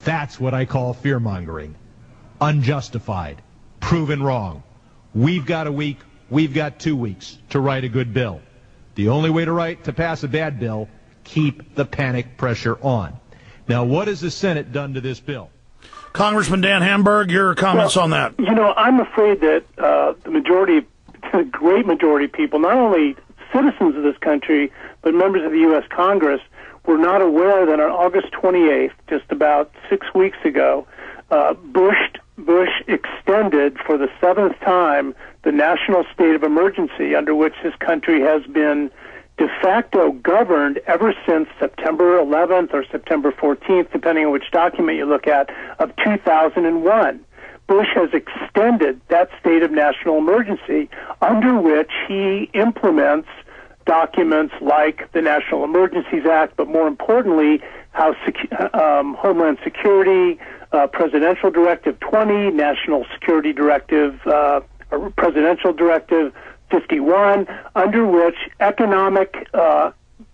That's what I call fear-mongering. Unjustified. Proven wrong. We've got a week, we've got 2 weeks to write a good bill. The only way to pass a bad bill, keep the panic pressure on. Now, what has the Senate done to this bill? Congressman Dan Hamburg, your comments on that? You know, I'm afraid that the great majority of people, not only citizens of this country, but members of the U.S. Congress, were not aware that on August 28th, just about 6 weeks ago, Bush extended for the 7th time the national state of emergency under which this country has been de facto governed ever since September 11th or September 14th, depending on which document you look at, of 2001. Bush has extended that state of national emergency under which he implements documents like the National Emergencies Act, but more importantly, Homeland Security, Presidential Directive 20, National Security Directive, Presidential Directive 51, under which economic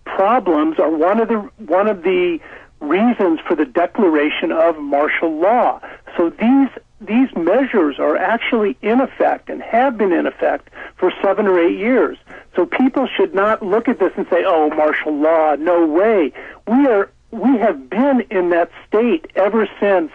problems are one of the reasons for the declaration of martial law. So these measures are actually in effect and have been in effect for 7 or 8 years. So people should not look at this and say, "Oh, martial law, no way." We have been in that state ever since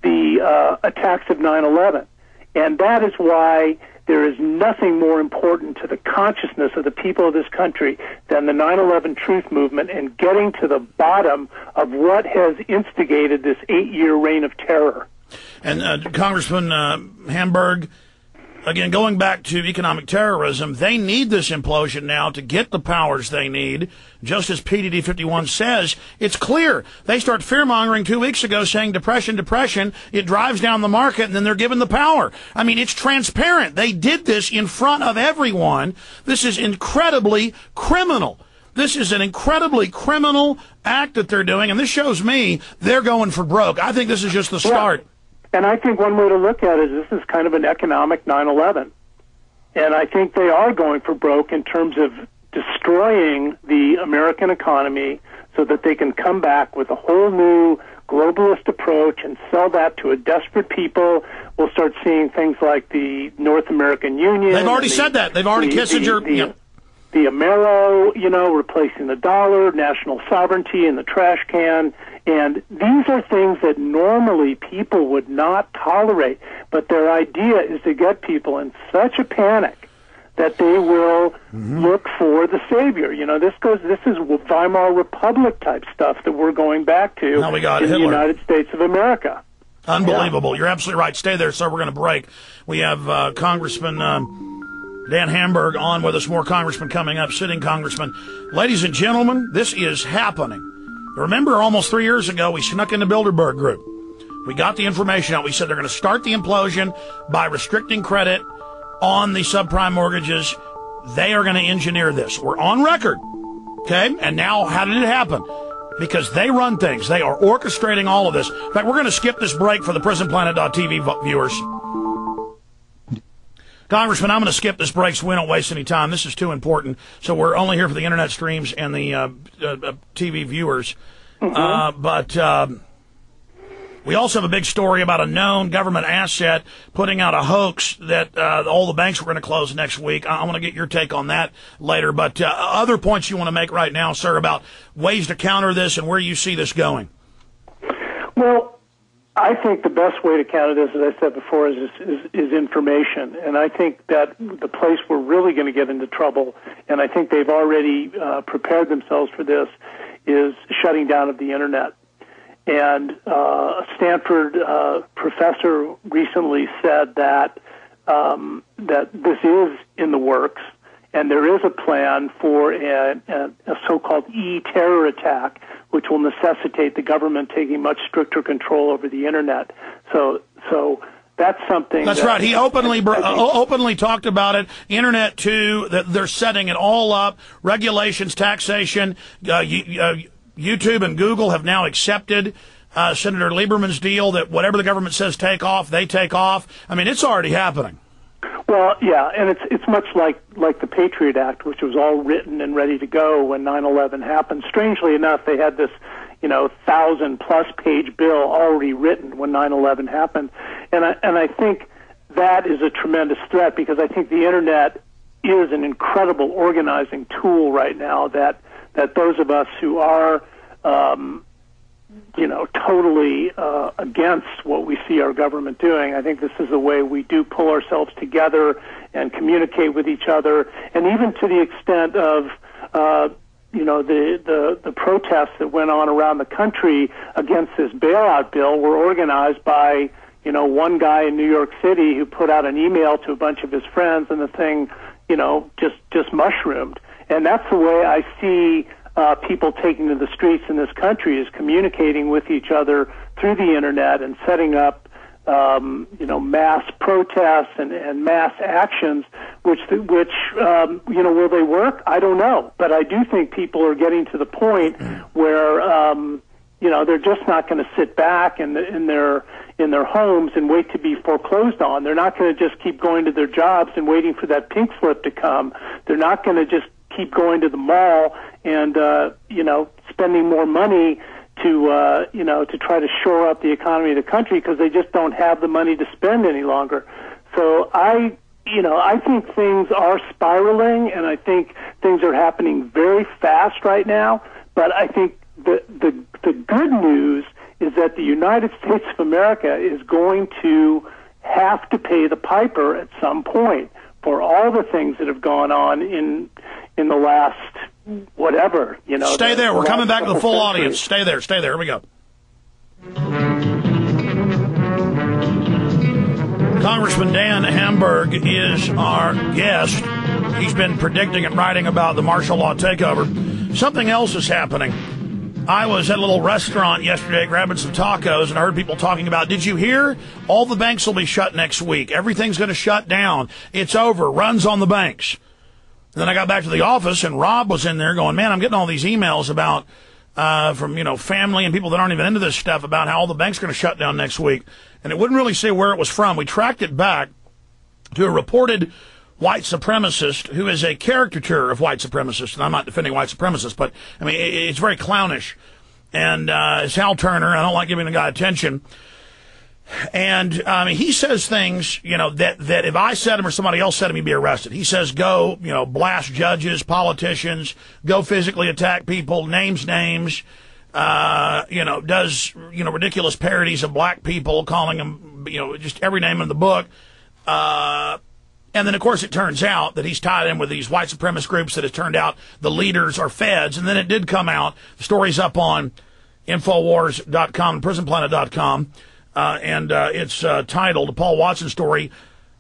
the attacks of 9/11, and that is why there is nothing more important to the consciousness of the people of this country than the 9/11 truth movement and getting to the bottom of what has instigated this 8-year reign of terror. And Congressman Hamburg, again, going back to economic terrorism, they need this implosion now to get the powers they need. Just as PDD 51 says, it's clear. They start fear-mongering 2 weeks ago saying depression, it drives down the market, and then they're given the power. I mean, it's transparent. They did this in front of everyone. This is incredibly criminal. This is an incredibly criminal act that they're doing, and this shows me they're going for broke. I think this is just the start. Yeah. And I think one way to look at it is this is kind of an economic 9/11. And I think they are going for broke in terms of destroying the American economy so that they can come back with a whole new globalist approach and sell that to a desperate people. We'll start seeing things like the North American Union. They've already said that. They've already Kissinger. The Amero, replacing the dollar, national sovereignty in the trash can. And these are things that normally people would not tolerate. But their idea is to get people in such a panic that they will look for the savior. This is Weimar Republic type stuff that we're going back to now we got in Hitler. The United States of America. Unbelievable. Yeah. You're absolutely right. Stay there, sir. We're going to break. We have Congressman Dan Hamburg on with us. More congressmen coming up, sitting congressman. Ladies and gentlemen, this is happening. Remember, almost 3 years ago, we snuck into Bilderberg Group. We got the information out. We said they're going to start the implosion by restricting credit on the subprime mortgages. They are going to engineer this. We're on record. Okay? And now, how did it happen? Because they run things. They are orchestrating all of this. In fact, we're going to skip this break for the PrisonPlanet.tv viewers. Congressman, I'm going to skip this break so we don't waste any time. This is too important. So we're only here for the internet streams and the TV viewers. But we also have a big story about a known government asset putting out a hoax that all the banks were going to close next week. I want to get your take on that later. But other points you want to make right now, sir, about ways to counter this and where you see this going? Well, I think the best way to counter this, as I said before, is information. And I think that the place we're really going to get into trouble, and I think they've already prepared themselves for this, is shutting down of the Internet. And a Stanford professor recently said that that this is in the works, and there is a plan for a so-called e-terror attack, which will necessitate the government taking much stricter control over the Internet. So that's something. That's right. He openly talked about it. Internet too. That they're setting it all up. Regulations, taxation. YouTube and Google have now accepted Senator Lieberman's deal that whatever the government says take off, they take off. I mean, it's already happening. Well, yeah, and it's much like the Patriot Act, which was all written and ready to go when 9/11 happened. Strangely enough, they had this, 1,000-plus page bill already written when 9/11 happened. And I think that is a tremendous threat, because I think the Internet is an incredible organizing tool right now that those of us who are, totally against what we see our government doing, I think this is a way we do pull ourselves together and communicate with each other, and even to the extent of, the protests that went on around the country against this bailout bill were organized by, one guy in New York City who put out an email to a bunch of his friends, and the thing, just mushroomed. And that's the way I see people taking to the streets in this country, is communicating with each other through the Internet and setting up, mass protests and mass actions, which will they work? I don't know. But I do think people are getting to the point where, they're just not going to sit back in their homes and wait to be foreclosed on. They're not going to just keep going to their jobs and waiting for that pink slip to come. They're not going to just keep going to the mall and, spending more money to try to shore up the economy of the country, because they just don't have the money to spend any longer. So I think things are spiraling, and I think things are happening very fast right now. But I think the good news is that the United States of America is going to have to pay the piper at some point for all the things that have gone on in the last whatever, Stay there. We're coming back to the full audience. Stay there. Here we go. Congressman Dan Hamburg is our guest. He's been predicting and writing about the martial law takeover. Something else is happening. I was at a little restaurant yesterday grabbing some tacos, and I heard people talking about, did you hear? All the banks will be shut next week. Everything's going to shut down. It's over. Runs on the banks. And then I got back to the office, and Rob was in there going, man, I'm getting all these emails about from family and people that aren't even into this stuff about how all the banks are going to shut down next week. And it wouldn't really say where it was from. We tracked it back to a reported white supremacist who is a caricature of white supremacists. And I'm not defending white supremacists, but, I mean, it's very clownish. And it's Hal Turner, and I don't like giving the guy attention. And he says things, that if I said him or somebody else said him, he'd be arrested. He says, go, blast judges, politicians, go physically attack people, names, does, ridiculous parodies of black people, calling them, just every name in the book. And then, of course, it turns out that he's tied in with these white supremacist groups that it turned out the leaders are feds. And then it did come out. The story's up on Infowars.com, PrisonPlanet.com. And it's titled, a Paul Watson story,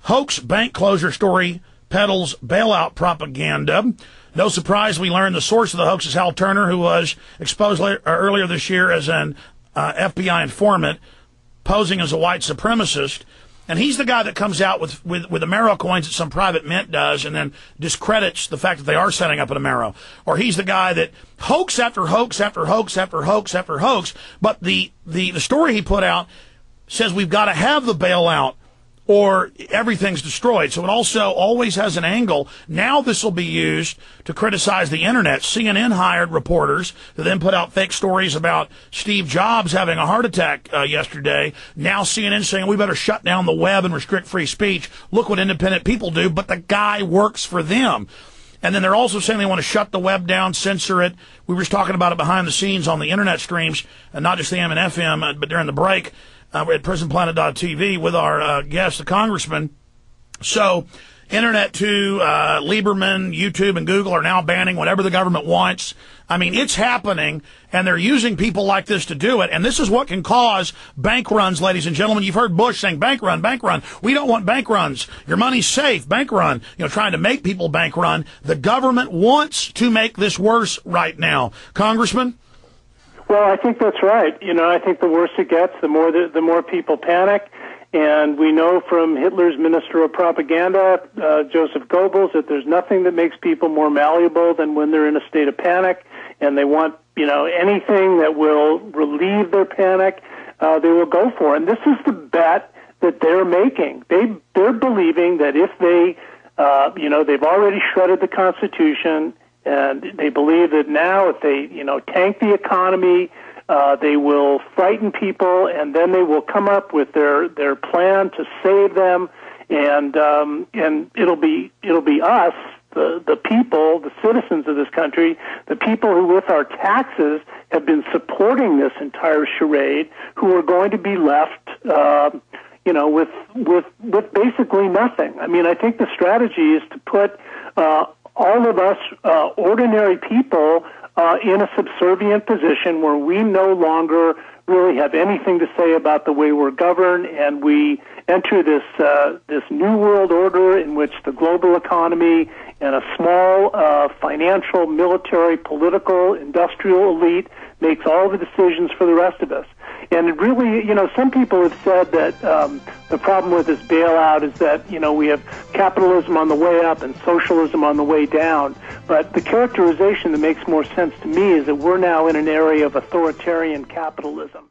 Hoax Bank Closure Story Peddles Bailout Propaganda. No surprise, we learned the source of the hoax is Hal Turner, who was exposed earlier this year as an FBI informant posing as a white supremacist. And he's the guy that comes out with Amero coins that some private mint does and then discredits the fact that they are setting up an Amero. Or he's the guy that hoax after hoax after hoax after hoax after hoax. But the story he put out says we've got to have the bailout or everything's destroyed. So it also always has an angle. Now this will be used to criticize the Internet. CNN hired reporters to then put out fake stories about Steve Jobs having a heart attack yesterday. Now CNN saying we better shut down the web and restrict free speech. Look what independent people do, but the guy works for them. And then they're also saying they want to shut the web down, censor it. We were just talking about it behind the scenes on the Internet streams, and not just the AM and FM, but during the break. We're at PrisonPlanet.tv with our guest, the congressman. So, Internet too, Lieberman, YouTube, and Google are now banning whatever the government wants. I mean, it's happening, and they're using people like this to do it. And this is what can cause bank runs, ladies and gentlemen. You've heard Bush saying, bank run, bank run. We don't want bank runs. Your money's safe, bank run. Trying to make people bank run. The government wants to make this worse right now. Congressman? Well, I think that's right. I think the worse it gets, the more people panic. And we know from Hitler's minister of propaganda, Joseph Goebbels, that there's nothing that makes people more malleable than when they're in a state of panic and they want, anything that will relieve their panic, they will go for. And this is the bet that they're making. They're believing that if they, they've already shredded the Constitution, and they believe that now if they, tank the economy, They will frighten people, and then they will come up with their plan to save them, and it'll be us, the people, the citizens of this country, the people who with our taxes have been supporting this entire charade, who are going to be left, with basically nothing. I mean, I think the strategy is to put all of us ordinary people in a subservient position where we no longer really have anything to say about the way we're governed, and we enter this new world order in which the global economy and a small financial, military, political, industrial elite makes all the decisions for the rest of us. And it really, some people have said that the problem with this bailout is that, we have capitalism on the way up and socialism on the way down. But the characterization that makes more sense to me is that we're now in an area of authoritarian capitalism.